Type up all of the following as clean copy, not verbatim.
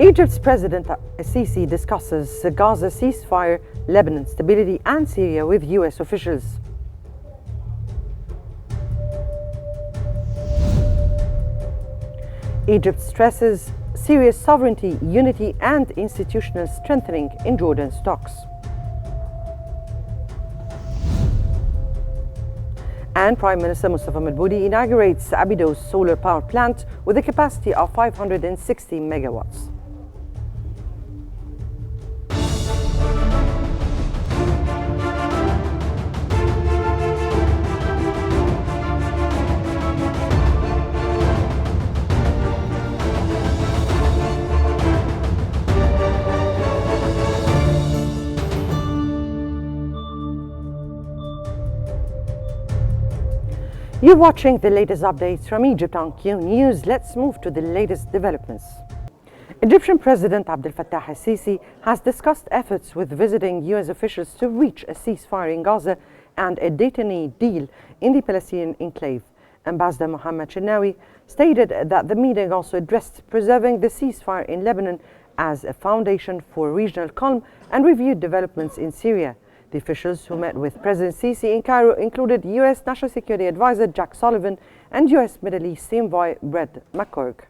Egypt's President Sisi discusses Gaza ceasefire, Lebanon stability, and Syria with US officials. Egypt stresses Syria's sovereignty, unity, and institutional strengthening in Jordan's talks. And Prime Minister Mustafa Madboudi inaugurates Abydos solar power plant with a capacity of 560 megawatts. You're watching the latest updates from Egypt on Qnews. Let's move to the latest developments. Egyptian President Abdel Fattah al-Sisi has discussed efforts with visiting US officials to reach a ceasefire in Gaza and a detainee deal in the Palestinian enclave. Ambassador Mohammed Chenawi stated that the meeting also addressed preserving the ceasefire in Lebanon as a foundation for regional calm and reviewed developments in Syria. The officials who met with President Sisi in Cairo included US National Security Advisor Jack Sullivan and US Middle East Envoy Brett McCork.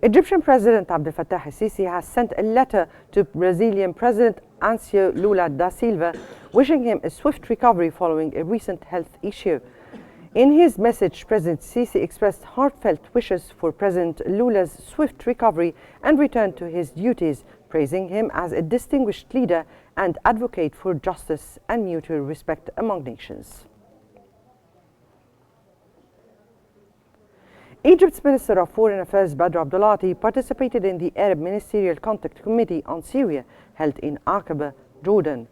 Egyptian President Abdel Fattah al-Sisi has sent a letter to Brazilian President Ancio Lula da Silva wishing him a swift recovery following a recent health issue. In his message, President Sisi expressed heartfelt wishes for President Lula's swift recovery and return to his duties, praising him as a distinguished leader and advocate for justice and mutual respect among nations. Egypt's Minister of Foreign Affairs Badr Abdulati participated in the Arab Ministerial Contact Committee on Syria held in Aqaba, Jordan.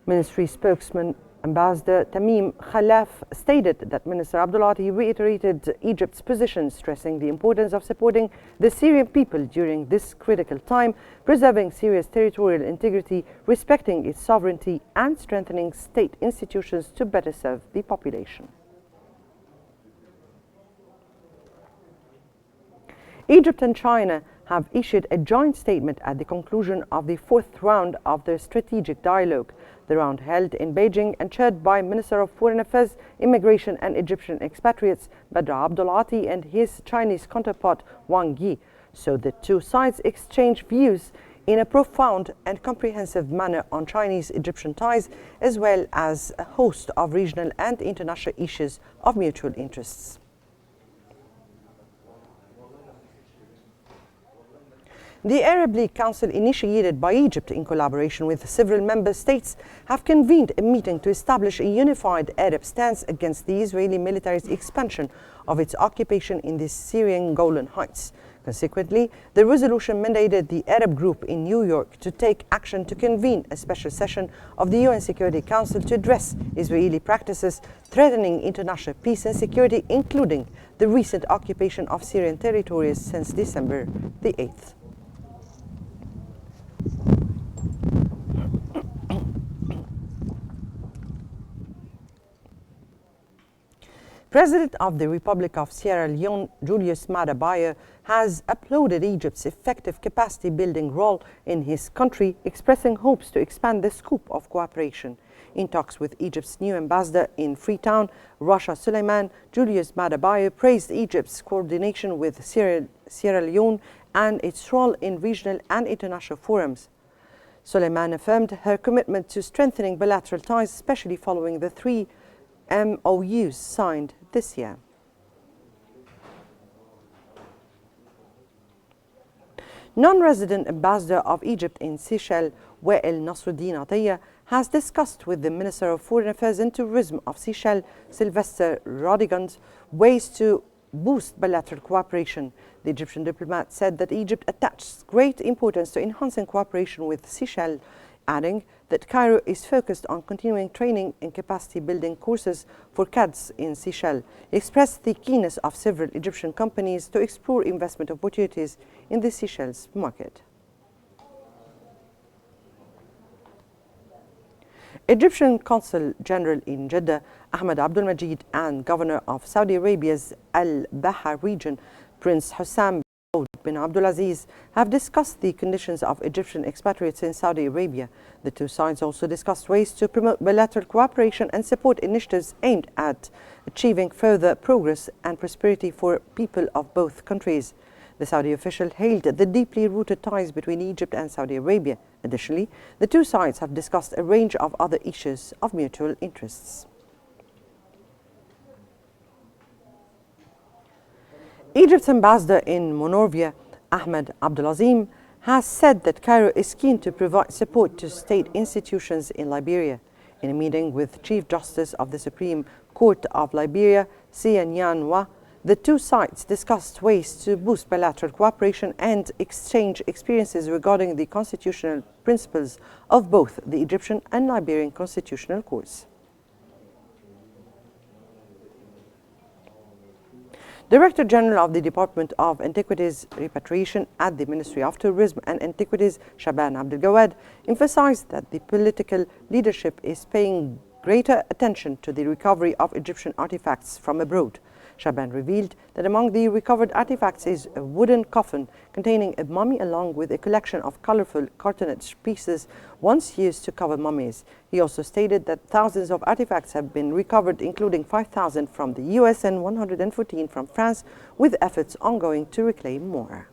Ministry spokesman Ambassador Tamim Khalaf stated that Minister Abdulati reiterated Egypt's position, stressing the importance of supporting the Syrian people during this critical time, preserving Syria's territorial integrity, respecting its sovereignty, and strengthening state institutions to better serve the population. Egypt and China have issued a joint statement at the conclusion of the fourth round of their strategic dialogue. The round held in Beijing and chaired by Minister of Foreign Affairs, Immigration and Egyptian expatriates Badr Abdulati and his Chinese counterpart Wang Yi. So the two sides exchanged views in a profound and comprehensive manner on Chinese-Egyptian ties, as well as a host of regional and international issues of mutual interests. The Arab League Council, initiated by Egypt in collaboration with several member states, have convened a meeting to establish a unified Arab stance against the Israeli military's expansion of its occupation in the Syrian Golan Heights. Consequently, the resolution mandated the Arab group in New York to take action to convene a special session of the UN Security Council to address Israeli practices threatening international peace and security, including the recent occupation of Syrian territories since December the 8th. President of the Republic of Sierra Leone, Julius Maada Bio, has applauded Egypt's effective capacity building role in his country, expressing hopes to expand the scope of cooperation. In talks with Egypt's new ambassador in Freetown, Rasha Suleiman, Julius Maada Bio praised Egypt's coordination with Sierra Leone and its role in regional and international forums. Suleiman affirmed her commitment to strengthening bilateral ties, especially following the 3 MOUs signed this year. Non-resident ambassador of Egypt in Seychelles, Wael Nasruddin Atiyah, has discussed with the Minister of Foreign Affairs and Tourism of Seychelles, Sylvester Rodigans, ways to boost bilateral cooperation. The Egyptian diplomat said that Egypt attaches great importance to enhancing cooperation with Seychelles, adding that Cairo is focused on continuing training and capacity building courses for cadres in Seychelles. He expressed the keenness of several Egyptian companies to explore investment opportunities in the Seychelles market. Egyptian Consul General in Jeddah, Ahmed Abdul Majid, and Governor of Saudi Arabia's Al-Baha region, Prince Hussam bin Abdulaziz, have discussed the conditions of Egyptian expatriates in Saudi Arabia. The two sides also discussed ways to promote bilateral cooperation and support initiatives aimed at achieving further progress and prosperity for people of both countries. The Saudi official hailed the deeply rooted ties between Egypt and Saudi Arabia. Additionally, the two sides have discussed a range of other issues of mutual interests. Egypt's ambassador in Monrovia, Ahmed Abdulazim, has said that Cairo is keen to provide support to state institutions in Liberia. In a meeting with Chief Justice of the Supreme Court of Liberia, Sia Nyanwa, the two sides discussed ways to boost bilateral cooperation and exchange experiences regarding the constitutional principles of both the Egyptian and Liberian constitutional courts. Director General of the Department of Antiquities Repatriation at the Ministry of Tourism and Antiquities, Shaban Abdel Gawad, emphasized that the political leadership is paying greater attention to the recovery of Egyptian artifacts from abroad. Shaban revealed that among the recovered artifacts is a wooden coffin containing a mummy along with a collection of colorful cartonnage pieces once used to cover mummies. He also stated that thousands of artifacts have been recovered, including 5,000 from the US and 114 from France, with efforts ongoing to reclaim more.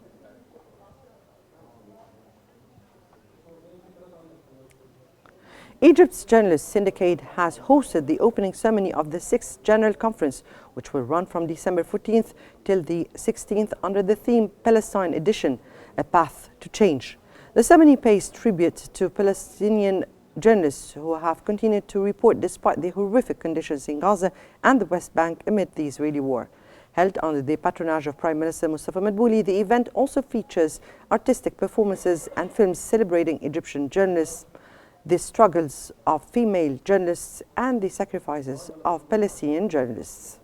Egypt's Journalists Syndicate has hosted the opening ceremony of the 6th General Conference, which will run from December 14th till the 16th under the theme Palestine Edition, A Path to Change. The ceremony pays tribute to Palestinian journalists who have continued to report despite the horrific conditions in Gaza and the West Bank amid the Israeli war. Held under the patronage of Prime Minister Mustafa Madbouli, the event also features artistic performances and films celebrating Egyptian journalists, the struggles of female journalists, and the sacrifices of Palestinian journalists.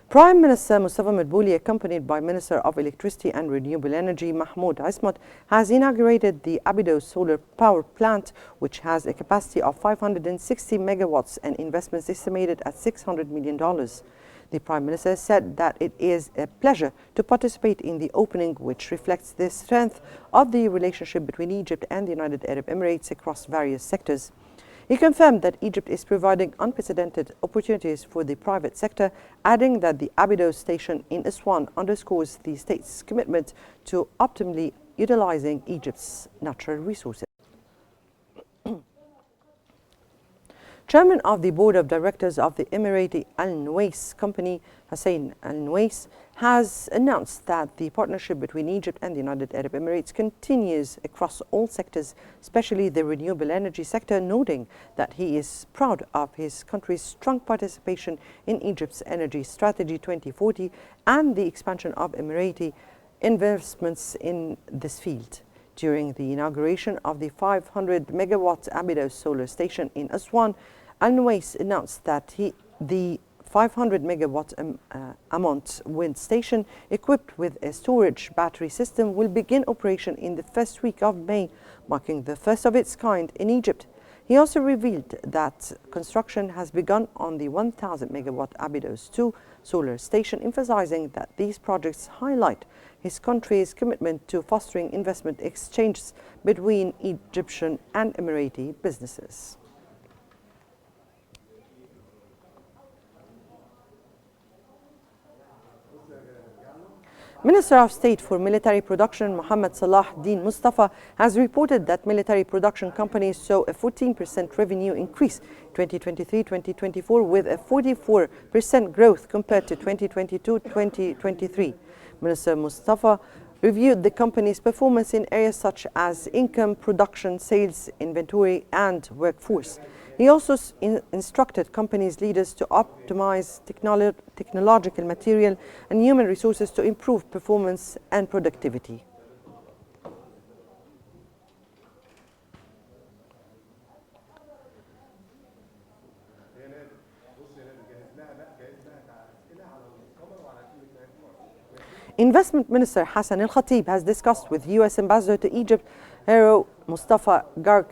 Prime Minister Mustafa Madbouli, accompanied by Minister of Electricity and Renewable Energy Mahmoud Ismat, has inaugurated the Abydos solar power plant, which has a capacity of 560 megawatts and investments estimated at $600 million. The Prime Minister said that it is a pleasure to participate in the opening, which reflects the strength of the relationship between Egypt and the United Arab Emirates across various sectors. He confirmed that Egypt is providing unprecedented opportunities for the private sector, adding that the Abydos station in Aswan underscores the state's commitment to optimally utilizing Egypt's natural resources. Chairman of the Board of Directors of the Emirati Al-Nuwais company, Hussein Al-Nuwais, has announced that the partnership between Egypt and the United Arab Emirates continues across all sectors, especially the renewable energy sector, noting that he is proud of his country's strong participation in Egypt's Energy Strategy 2040 and the expansion of Emirati investments in this field. During the inauguration of the 500 megawatt Abydos solar station in Aswan, Al-Nuwais announced that the 500 megawatt Amont wind station, equipped with a storage battery system, will begin operation in the first week of May, marking the first of its kind in Egypt. He also revealed that construction has begun on the 1,000 megawatt Abydos 2 solar station, emphasizing that these projects highlight his country's commitment to fostering investment exchanges between Egyptian and Emirati businesses. Minister of State for Military Production Mohammed Salah Din Mustafa has reported that military production companies saw a 14% revenue increase 2023-2024 with a 44% growth compared to 2022-2023. Minister Mustafa reviewed the company's performance in areas such as income, production, sales, inventory, and workforce. He also instructed companies' leaders to optimize technological material and human resources to improve performance and productivity. Investment Minister Hassan Al-Khatib has discussed with U.S. Ambassador to Egypt Hero Mustafa Garg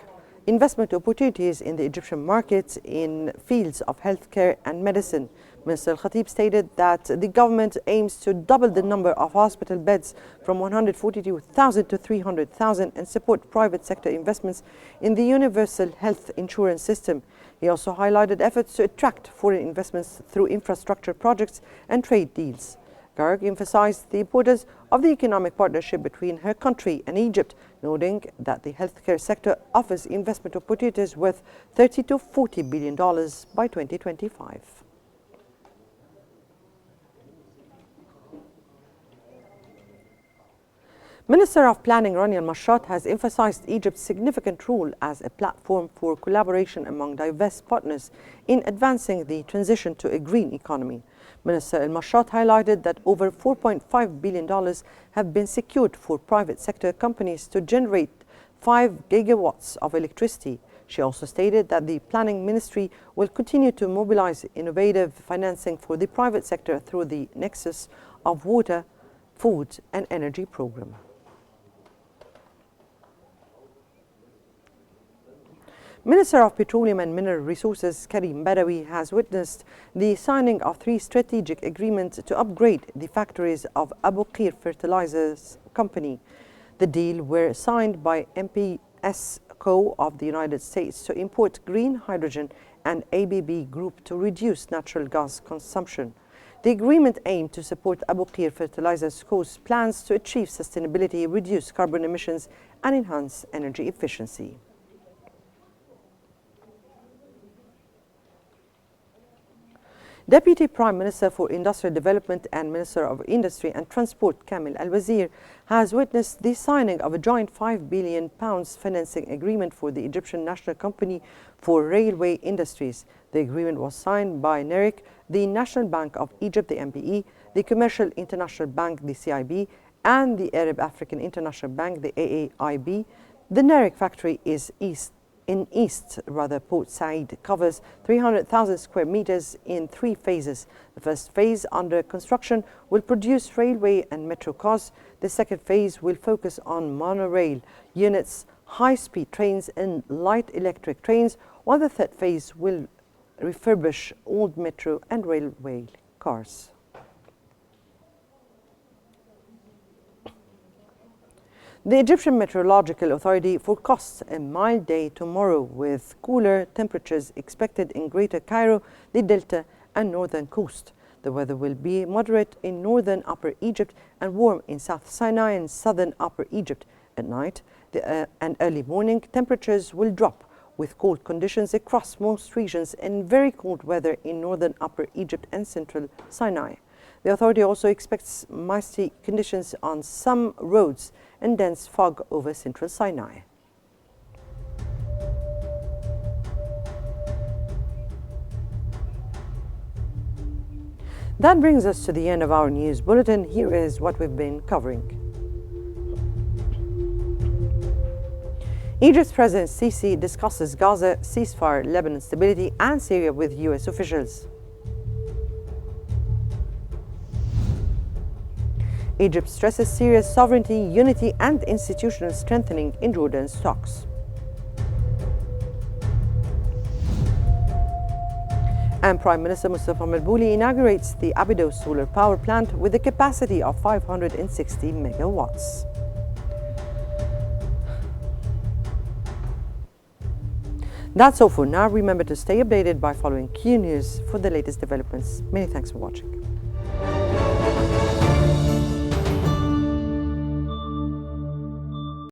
investment opportunities in the Egyptian markets in fields of healthcare and medicine. Minister Al-Khatib stated that the government aims to double the number of hospital beds from 142,000 to 300,000 and support private sector investments in the universal health insurance system. He also highlighted efforts to attract foreign investments through infrastructure projects and trade deals. Garg emphasized the importance of the economic partnership between her country and Egypt, noting that the healthcare sector offers investment opportunities worth $30 to $40 billion by 2025. Minister of Planning Rania Al-Mashat has emphasized Egypt's significant role as a platform for collaboration among diverse partners in advancing the transition to a green economy. Minister Al-Mashat highlighted that over $4.5 billion have been secured for private sector companies to generate 5 gigawatts of electricity. She also stated that the Planning Ministry will continue to mobilize innovative financing for the private sector through the Nexus of Water, Food and Energy program. Minister of Petroleum and Mineral Resources Karim Badawi has witnessed the signing of 3 strategic agreements to upgrade the factories of Abu Qir Fertilizers Company. The deal were signed by MPS Co. of the United States to import green hydrogen and ABB Group to reduce natural gas consumption. The agreement aimed to support Abu Qir Fertilizers Co.'s plans to achieve sustainability, reduce carbon emissions and enhance energy efficiency. Deputy Prime Minister for Industrial Development and Minister of Industry and Transport Kamil Al-Wazir has witnessed the signing of a joint £5 billion financing agreement for the Egyptian National Company for Railway Industries. The agreement was signed by NERIC, the National Bank of Egypt, the MPE, the Commercial International Bank, the CIB, and the Arab African International Bank, the AAIB. The NERIC factory is Port Said covers 300,000 square meters in 3 phases. The first phase, under construction, will produce railway and metro cars. The second phase will focus on monorail units, high-speed trains and light electric trains, while the third phase will refurbish old metro and railway cars. The Egyptian Meteorological Authority forecasts a mild day tomorrow with cooler temperatures expected in Greater Cairo, the Delta and northern coast. The weather will be moderate in northern Upper Egypt and warm in South Sinai and southern Upper Egypt. At night and early morning, temperatures will drop with cold conditions across most regions and very cold weather in northern Upper Egypt and central Sinai. The authority also expects misty conditions on some roads and dense fog over central Sinai. That brings us to the end of our news bulletin. Here is what we've been covering. Egypt's President Sisi discusses Gaza ceasefire, Lebanon stability, and Syria with U.S. officials. Egypt stresses Syria's sovereignty, unity, and institutional strengthening in Jordan's talks. And Prime Minister Mustafa Al-Bouli inaugurates the Abydos solar power plant with a capacity of 560 megawatts. That's all for now. Remember to stay updated by following Qnews for the latest developments. Many thanks for watching.